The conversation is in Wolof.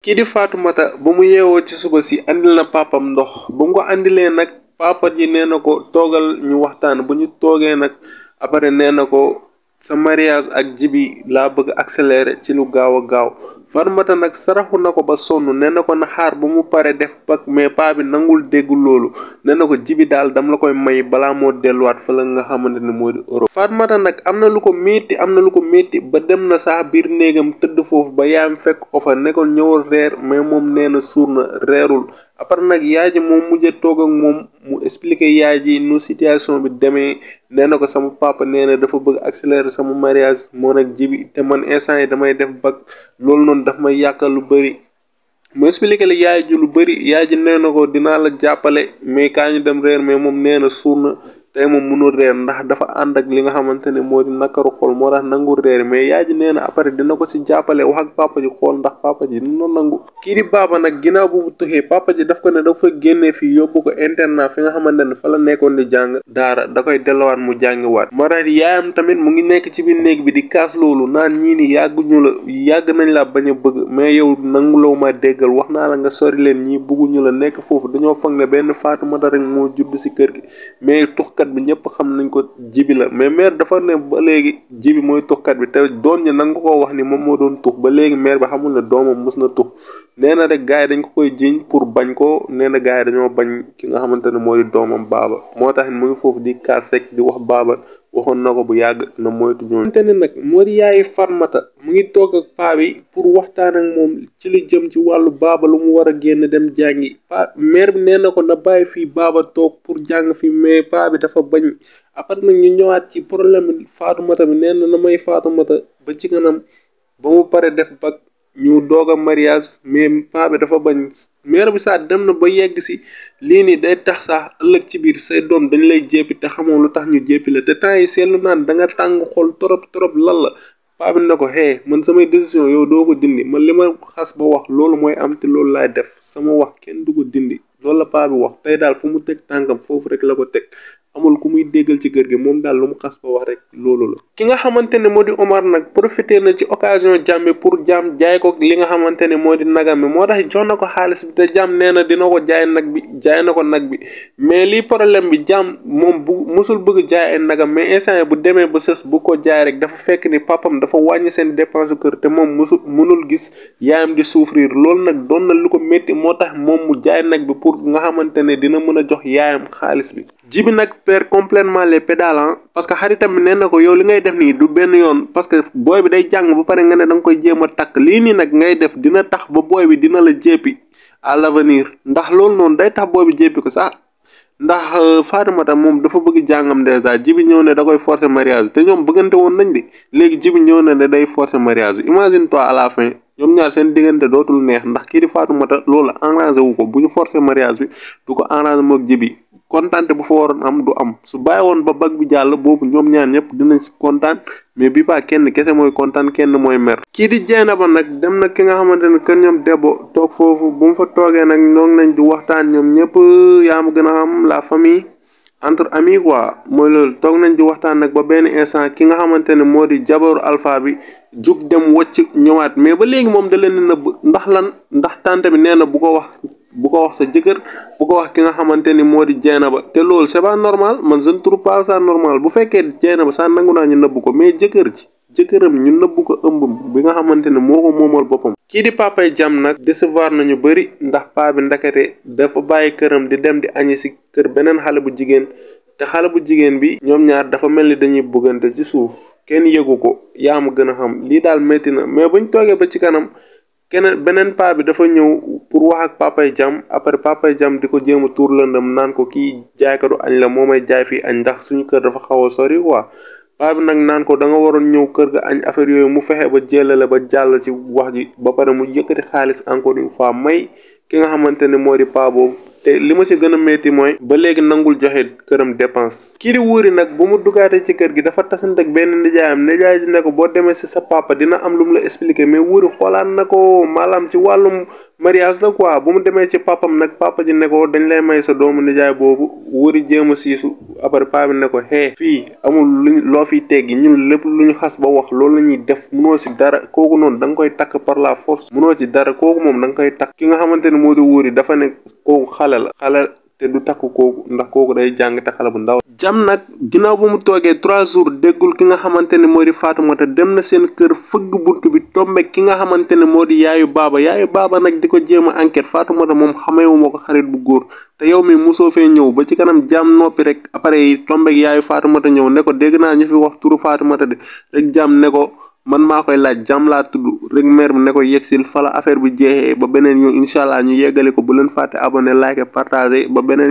kii di Fatoumata ba mu yeewoo ci suba si andil na papam ndox ba mu ko andilee nag papa ji nee na ko toogal ñu waxtaan bu ñu toogee nag après nee na ko sa mariage ak Jibi laa bëgg accélérer ci lu gaaw a gaaw Fatoumata nag saraxu na ko ba sonn nee na ko na xaar ba mu pare def bak mais paa bi nangul dégg loolu nee na ko Jibi daal dam la koy may balaa moo delluwaat fa la nga xamante ne moo di Europe. Fatoumata nag am na lu ko métti ba dem na sax biir néegam tëdd foofu ba yaayam fekk ko fa ne ko ñëwal reer mais moom nee na suur na reerul après nag yaay ji moom mujjee toog ak moom mu expliqué yaay ji nu situation bi demee nee na ko sama papa nee na dafa bëgg accélérer sama mariage moo nag Jibi te man instant yi damay def bak loolu noonu daf may yàqal lu bëri mu expliqué la yaay ji lu bëri yaay ji nee na ko dinaa la jàppale mais kaa ñu dem reer mais moom nee na suur na tey moom mënul reer ndax dafa ànd ak li nga xamante ne moo di nakaru xol moo tax nangu reer mais yaay ji nee na après dina ko si jàppale wax ak papa ji xool ndax papa ji dina nangu. kii di baaba nag ginnaaw bu mu tuxee papa ji daf ko ne dafa génnee fii yóbbu ko internat fi nga xamante ne fa la nekkoon di jàng daara da koy delluwaat mu jàngiwaat moo tax yaayam tamit mu ngi nekk ci biir néeg bi di kaas loolu naan ñii ni yàgg nañ la bañ a bëgg mais yow nanguloo ma déggal wax naa la nga sori leen ñii bëgguñu la nekk foofu dañoo foog ne benn Fatoumata rek moo judd si kër gi mais tuxkat bi ñëpp xam nañ ko Jibi la mais maire dafa ne ba léegi Jibi mooy tuxkat bi te doon ñi nanga ko wax ni moom moo doon tux ba léegi maire bi xamul ne doomam mus na tux nee na rek gars yi dañ ko koy jiiñ pour bañ ko nee na gars yi dañoo bañ ki nga xamante ne moo di doomam baaba moo tax mu ngi foofu di kaas rek di wax baaba waxoon na ko bu yàgg na moytu ñooñu te ne nag moo di yaayi Fatoumata mu ngi toog ak paa bi pour waxtaan ak moom ci li jëm ci wàllu baaba lu mu war a génn dem jàngi paa maire bi nee na ko na bàyyi fii baaba toog pour jàng fi mais paa bi dafa bañ après nag ñu ñëwaat ci problème Fatoumata bi nee na may Fatoumata ba ci kanam ba mu pare def bak ñu doog a mariage mais paa bi dafa bañ maire bi sax dem na ba yegg si lii nii day tax sax ëllëg ci biir say doom dañ lay jéppi te xamoo lu tax ñu jéppi la te temps yi seetlu naan da nga tàng xol trop lan la paa bi na ko man samay décision yow doo ko dindi man li ma xas ba wax loolu mooy am te loolu laay def sama wax kenn du ko dindi loolu la paa bi wax tey daal fu mu teg tànkam foofu rek la ko teg amul ku muy déggal ci kër gi moom daal lu mu xas ba wax rek loolu la. ki nga xamante ne moo di Omar nag profité na ci occasion jàmm bi pour jàmm jaay ko li nga xamante ne moo di nagam bi moo tax jox na ko xaalis bi te jàmm nee na dina ko jaay nag bi jaay na ko nag bi mais lii problème bi jàmm moom bu musul bëgg jaay ay nagam mais instant bu demee ba sës bu ko jaay rek dafa fekk ni papam dafa wàññi seen dépense kër te moom mënul gis yaayam di souffrir loolu nag doon na lu ko métti moo tax moom mu jaay nag bi pour nga xamante ne dina mën a jox yaayam xaalis bi. Jibi nag perd complètement les pédales parce que xaritam bi nee na ko yow li ngay def nii du benn yoon parce que booy bi day jàng ba pare nga ne da nga koy jéem a takk lii nii nag ngay def dina tax ba booy bi dina la jéppi à l'avenir ndax loolu noonu day tax booy bi jéppi ko sax ndax Fatoumata moom dafa bëgg jàngam dèjà Jibi ñëw ne da koy forcer mariage te ñoom bëggante woon nañ di léegi Jibi ñëw ne day forcer mariage imagine toi à la fin ñoom ñaar seen diggante dootul neex ndax kii di Fatoumata loolu arrangé wu ko bu ñu forcer mariage bi du ko arrangé moog Jibi kontaante bu fa waroon am du am su bàyyi woon ba bag bi jàll boobu ñoom ñaar ñëpp dinañ si kontaan mais bi ba kenn kese mooy kontaan kenn mooy mer. kii di Dieynaba nag dem na ki nga xamante ne kër ñoom Debbo toog foofu bu mu fa toogee nag ñoom nañ di waxtaan ñoom ñëpp yaa ma gën a xam la famille entre amis quoi mooy loolu toog nañ di waxtaan nag ba benn instant ki nga xamante ne moo di jabaru alpha bi jug dem wocc ñëwaat mais ba léegi moom da leen di nëbb ndax lan ndax tante bi nee na bu ko wax sa jëkkër bu ko wax ki nga xamante ni moo di Dieynaba te loolu c'est pas normal man je ne trouve pas ça normal bu fekkee Dieynaba sax nangu naa ñu nëbb ko mais jëkkëram ñu nëbb ko ëmb bi nga xamante ne moo ko moomal boppam. kii di papay jam nag décevoir nañu bëri ndax paa bi ndakate dafa bàyyi këram di dem di añi si kër beneen xale bu jigéen te xale bu jigéen bi ñoom ñaar dafa mel ni dañuy bëggante ci suuf kenn yëgu ko yaa ma gën a xam lii daal métti na mais buñ toogee ba ci kanam. beneen paa bi dafa ñëw pour wax ak papay jam après papay jam di ko jéem a tuur lëndam naan ko kii jaaykatu añ la moo may jaay fii añ ndax suñu kër dafa xaw a sori quoi paa bi nag naan ko da nga waroon ñëw kër ga añ affaire yooyu mu fexe ba jëlale ba jàll ci wax ji ba pare mu yëkkati xaalis encore une fois may ki nga xamante ne moo di paa boobu te li ma ci gën a métti mooy ba léegi nangul joxe këram dépense. kii di wuuri nag bu mu duggaatee ci kër gi dafa tasante ak benn nijaay ji ne ko boo demee ci sa papa dina am lu mu la expliquer mais wuuri xoolaat na ko maanaam ci wàllum mariage la quoi bu mu demee ci papam nag papa ji ne ko dañ lay may sa doomu nijaay boobu wëri jéem a siisu après paa bi ne ko fii amul luñ loo fiy teggi ñun lépp lu ñu xas ba wax loolu la ñuy def munoo ci dara kooku noonu da nga koy takk par la force munoo ci dara kooku moom da nga koy takk ki nga xamante ne moo di wëri dafa ne kooku xale la xale te du takk kooku ndax kooku day jàng te xale bu ndaw jam nag ginnaaw bu mu toogee 3 jours déggul ki nga xamante ne moo di Fatoumata dem na seen kër fëgg bunt bi tombe ki nga xamante ne moo di yaayu baaba nag di ko jéem a enquête Fatoumata moom xamewuma ko xarit bu góor te yow mi mosoo fee ñëw ba ci kanam jam noppi rek après tombe yaayu Fatoumata ñëw ne ko dégg naa ñu fi wax turu Fatoumata de rek jam ne ko man maa koy laaj jam laa tudd rek mère bi ne ko yegsil fala affaire bi jeexee ba beneen yoon incha allah ñu yeggale ko bu leen fàtte abonné like partager ba beneen